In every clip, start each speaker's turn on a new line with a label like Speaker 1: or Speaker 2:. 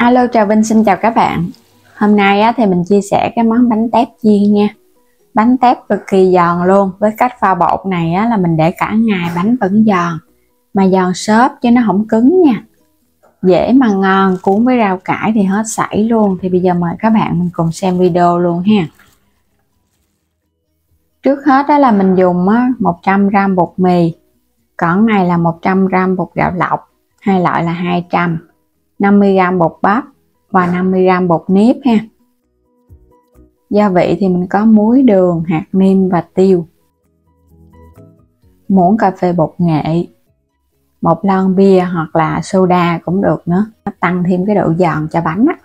Speaker 1: Alo, chào Vinh, xin chào các bạn. Hôm nay thì mình chia sẻ cái món bánh tét chiên nha. Bánh tét cực kỳ giòn luôn. Với cách pha bột này là mình để cả ngày bánh vẫn giòn, mà giòn xốp chứ nó không cứng nha. Dễ mà ngon, cuốn với rau cải thì hết sảy luôn. Thì bây giờ mời các bạn mình cùng xem video luôn ha. Trước hết đó là mình dùng 100g bột mì. Còn này là 100g bột gạo lọc, hai loại là 200, 50g bột bắp và 50g bột nếp ha. Gia vị thì mình có muối, đường, hạt nêm và tiêu. Muỗng cà phê bột nghệ, một lon bia hoặc là soda cũng được nữa, nó tăng thêm cái độ giòn cho bánh á.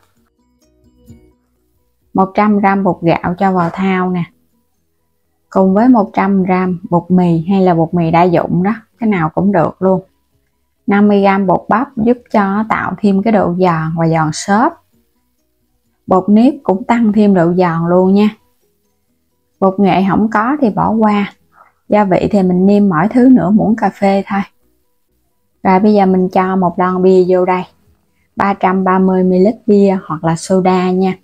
Speaker 1: 100g bột gạo cho vào thao nè, cùng với 100g bột mì hay là bột mì đa dụng đó, cái nào cũng được luôn. 50g bột bắp giúp cho tạo thêm cái độ giòn và giòn xốp. Bột nếp cũng tăng thêm độ giòn luôn nha. Bột nghệ không có thì bỏ qua. Gia vị thì mình nêm mỗi thứ nửa muỗng cà phê thôi. Rồi bây giờ mình cho một lon bia vô đây, 330ml bia hoặc là soda nha.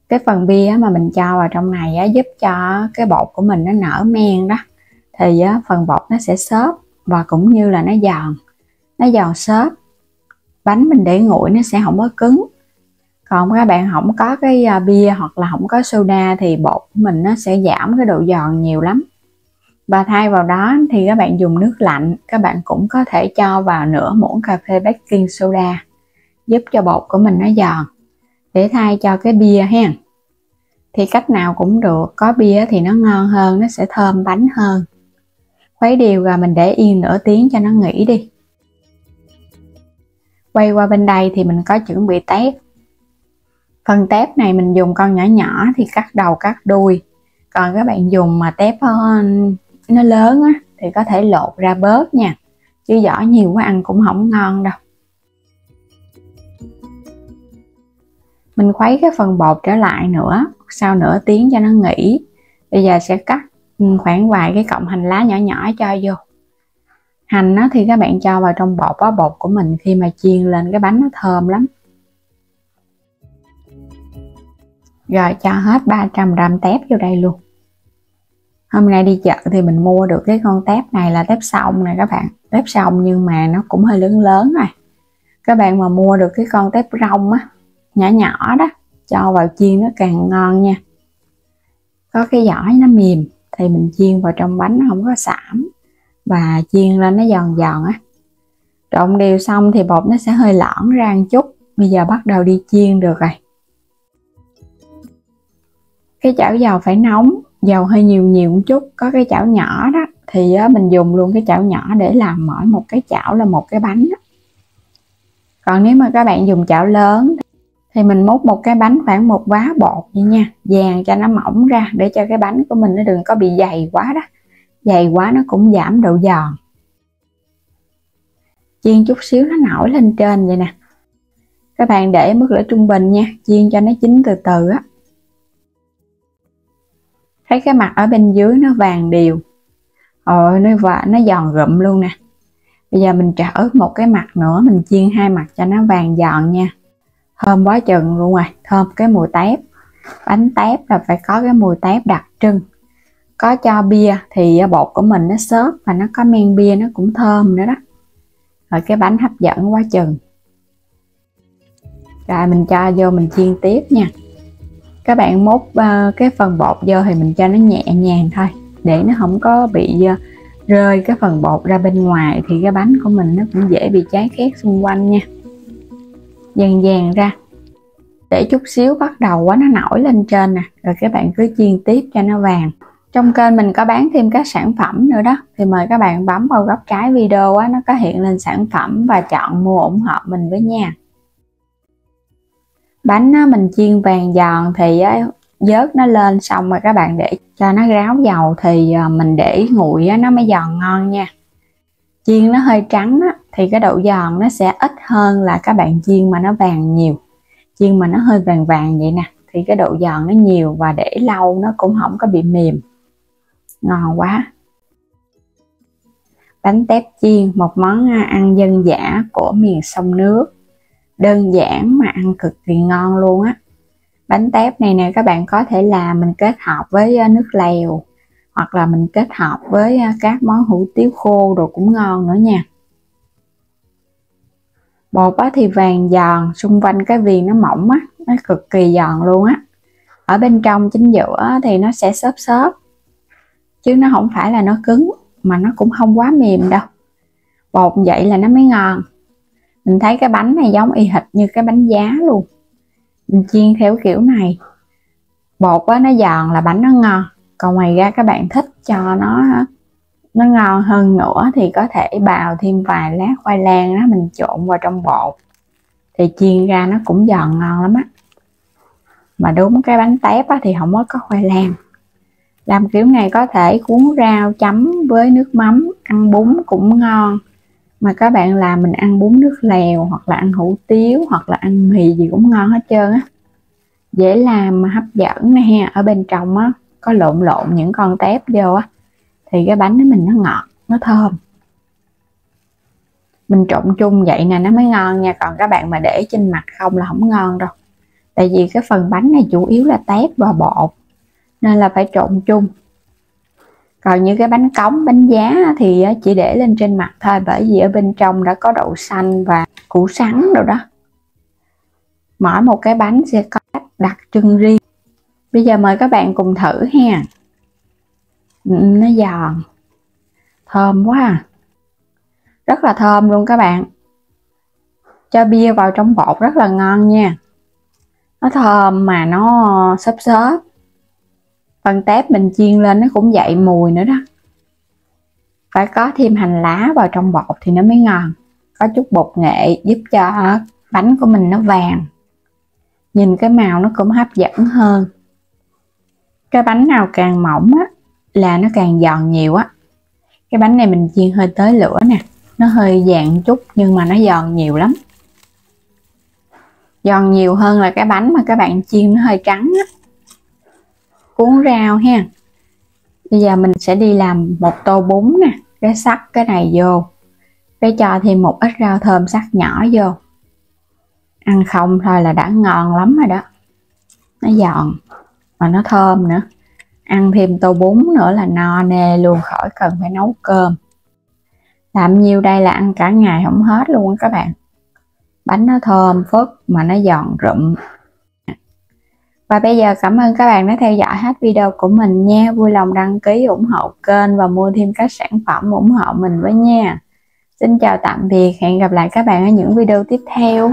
Speaker 1: Cái phần bia mà mình cho vào trong này giúp cho cái bột của mình nó nở men đó, thì phần bột nó sẽ xốp và cũng như là nó giòn xốp. Bánh mình để nguội nó sẽ không có cứng. Còn các bạn không có cái bia hoặc là không có soda thì bột của mình nó sẽ giảm cái độ giòn nhiều lắm. Và thay vào đó thì các bạn dùng nước lạnh, các bạn cũng có thể cho vào nửa muỗng cà phê baking soda, giúp cho bột của mình nó giòn, để thay cho cái bia ha. Thì cách nào cũng được, có bia thì nó ngon hơn, nó sẽ thơm bánh hơn. Khuấy đều rồi mình để yên nửa tiếng cho nó nghỉ đi. Quay qua bên đây thì mình có chuẩn bị tép. Phần tép này mình dùng con nhỏ nhỏ thì cắt đầu cắt đuôi. Còn các bạn dùng mà tép nó lớn thì có thể lột ra bớt nha, chứ vỏ nhiều quá ăn cũng không ngon đâu. Mình khuấy cái phần bột trở lại nữa sau nửa tiếng cho nó nghỉ. Bây giờ sẽ cắt khoảng vài cái cọng hành lá nhỏ nhỏ cho vô. Hành thì các bạn cho vào trong bột của mình, khi mà chiên lên cái bánh nó thơm lắm. Rồi cho hết 300g tép vô đây luôn. Hôm nay đi chợ thì mình mua được cái con tép này là tép sông này các bạn. Tép sông nhưng mà nó cũng hơi lớn lớn rồi. Các bạn mà mua được cái con tép rong nhỏ nhỏ đó, cho vào chiên nó càng ngon nha. Có cái vỏ nó mềm thì mình chiên vào trong bánh nó không có sạm, và chiên lên nó giòn giòn á. Trộn đều xong thì bột nó sẽ hơi lõn ra một chút. Bây giờ bắt đầu đi chiên được rồi. Cái chảo dầu phải nóng, dầu hơi nhiều một chút. Có cái chảo nhỏ đó thì mình dùng luôn cái chảo nhỏ để làm mỗi một cái chảo là một cái bánh đó. Còn nếu mà các bạn dùng chảo lớn thì mình múc một cái bánh khoảng một vá bột vậy nha, dàn cho nó mỏng ra để cho cái bánh của mình nó đừng có bị dày quá đó. Dày quá nó cũng giảm độ giòn. Chiên chút xíu nó nổi lên trên vậy nè. Các bạn để mức lửa trung bình nha, chiên cho nó chín từ từ á. Thấy cái mặt ở bên dưới nó vàng đều, nó giòn rụm luôn nè. Bây giờ mình trở một cái mặt nữa, mình chiên hai mặt cho nó vàng giòn nha. Thơm quá chừng luôn rồi, thơm cái mùi tép. Bánh tép là phải có cái mùi tép đặc trưng. Có cho bia thì bột của mình nó xốp và nó có men bia, nó cũng thơm nữa đó. Rồi cái bánh hấp dẫn quá chừng. Rồi mình cho vô mình chiên tiếp nha. Các bạn múc cái phần bột vô thì mình cho nó nhẹ nhàng thôi, để nó không có bị rơi cái phần bột ra bên ngoài, thì cái bánh của mình nó cũng dễ bị cháy khét xung quanh nha. Dàn dàn ra, để chút xíu bắt đầu nó nổi lên trên nè, rồi các bạn cứ chiên tiếp cho nó vàng. Trong kênh mình có bán thêm các sản phẩm nữa đó, thì mời các bạn bấm vào góc trái video nó có hiện lên sản phẩm và chọn mua ủng hộ mình với nha. Bánh mình chiên vàng giòn thì vớt nó lên xong rồi các bạn để cho nó ráo dầu, thì mình để nguội nó mới giòn ngon nha. Chiên nó hơi trắng thì cái độ giòn nó sẽ ít hơn là các bạn chiên mà nó vàng nhiều. Chiên mà nó hơi vàng vàng vậy nè thì cái độ giòn nó nhiều, và để lâu nó cũng không có bị mềm. Ngon quá. Bánh tép chiên, một món ăn dân dã của miền sông nước. đơn giản mà ăn cực kỳ ngon luôn á. Bánh tét này nè các bạn có thể làm mình kết hợp với nước lèo, hoặc là mình kết hợp với các món hủ tiếu khô rồi cũng ngon nữa nha. Bột á thì vàng giòn, xung quanh cái viền nó mỏng á, nó cực kỳ giòn luôn á. Ở bên trong chính giữa thì nó sẽ xốp xốp, chứ nó không phải là nó cứng, mà nó cũng không quá mềm đâu. Bột vậy là nó mới ngon. Mình thấy cái bánh này giống y hệt như cái bánh giá luôn. Mình chiên theo kiểu này, bột á nó giòn là bánh nó ngon. Còn ngoài ra các bạn thích cho nó ngon hơn nữa thì có thể bào thêm vài lát khoai lang đó, mình trộn vào trong bột thì chiên ra nó cũng giòn ngon lắm á. Mà đúng cái bánh tép á thì không có khoai lang. Làm kiểu này có thể cuốn rau chấm với nước mắm, ăn bún cũng ngon. Mà các bạn làm mình ăn bún nước lèo, hoặc là ăn hủ tiếu, hoặc là ăn mì gì cũng ngon hết trơn á. Dễ làm mà hấp dẫn nè ha. Ở bên trong á có lộn những con tép vô á thì cái bánh của mình nó ngọt, nó thơm. Mình trộn chung vậy nè nó mới ngon nha. Còn các bạn mà để trên mặt không là không ngon đâu. Tại vì cái phần bánh này chủ yếu là tép và bột, nên là phải trộn chung. Còn như cái bánh cống, bánh giá thì chỉ để lên trên mặt thôi, bởi vì ở bên trong đã có đậu xanh và củ sắn rồi đó. Mỗi một cái bánh sẽ có cách đặc trưng riêng. Bây giờ mời các bạn cùng thử ha. Nó giòn, thơm quá à. Rất là thơm luôn các bạn. Cho bia vào trong bột rất là ngon nha. Nó thơm mà nó xốp xốp. Phần tép mình chiên lên nó cũng dậy mùi nữa đó. Phải có thêm hành lá vào trong bột thì nó mới ngon. Có chút bột nghệ giúp cho bánh của mình nó vàng, nhìn cái màu nó cũng hấp dẫn hơn. Cái bánh nào càng mỏng á là nó càng giòn nhiều á. Cái bánh này mình chiên hơi tới lửa nè, nó hơi vàng chút nhưng mà nó giòn nhiều lắm. Giòn nhiều hơn là cái bánh mà các bạn chiên nó hơi trắng á. Cuốn rau ha. Bây giờ mình sẽ đi làm một tô bún nè. Cái sắc cái này vô, cái cho thêm một ít rau thơm sắc nhỏ vô. Ăn không thôi là đã ngon lắm rồi đó. Nó giòn mà nó thơm nữa. Ăn thêm tô bún nữa là no nê luôn, khỏi cần phải nấu cơm. Làm nhiêu đây là ăn cả ngày không hết luôn á các bạn. Bánh nó thơm phức mà nó giòn rụm. Và bây giờ cảm ơn các bạn đã theo dõi hết video của mình nha. Vui lòng đăng ký ủng hộ kênh và mua thêm các sản phẩm ủng hộ mình với nha. Xin chào tạm biệt, hẹn gặp lại các bạn ở những video tiếp theo.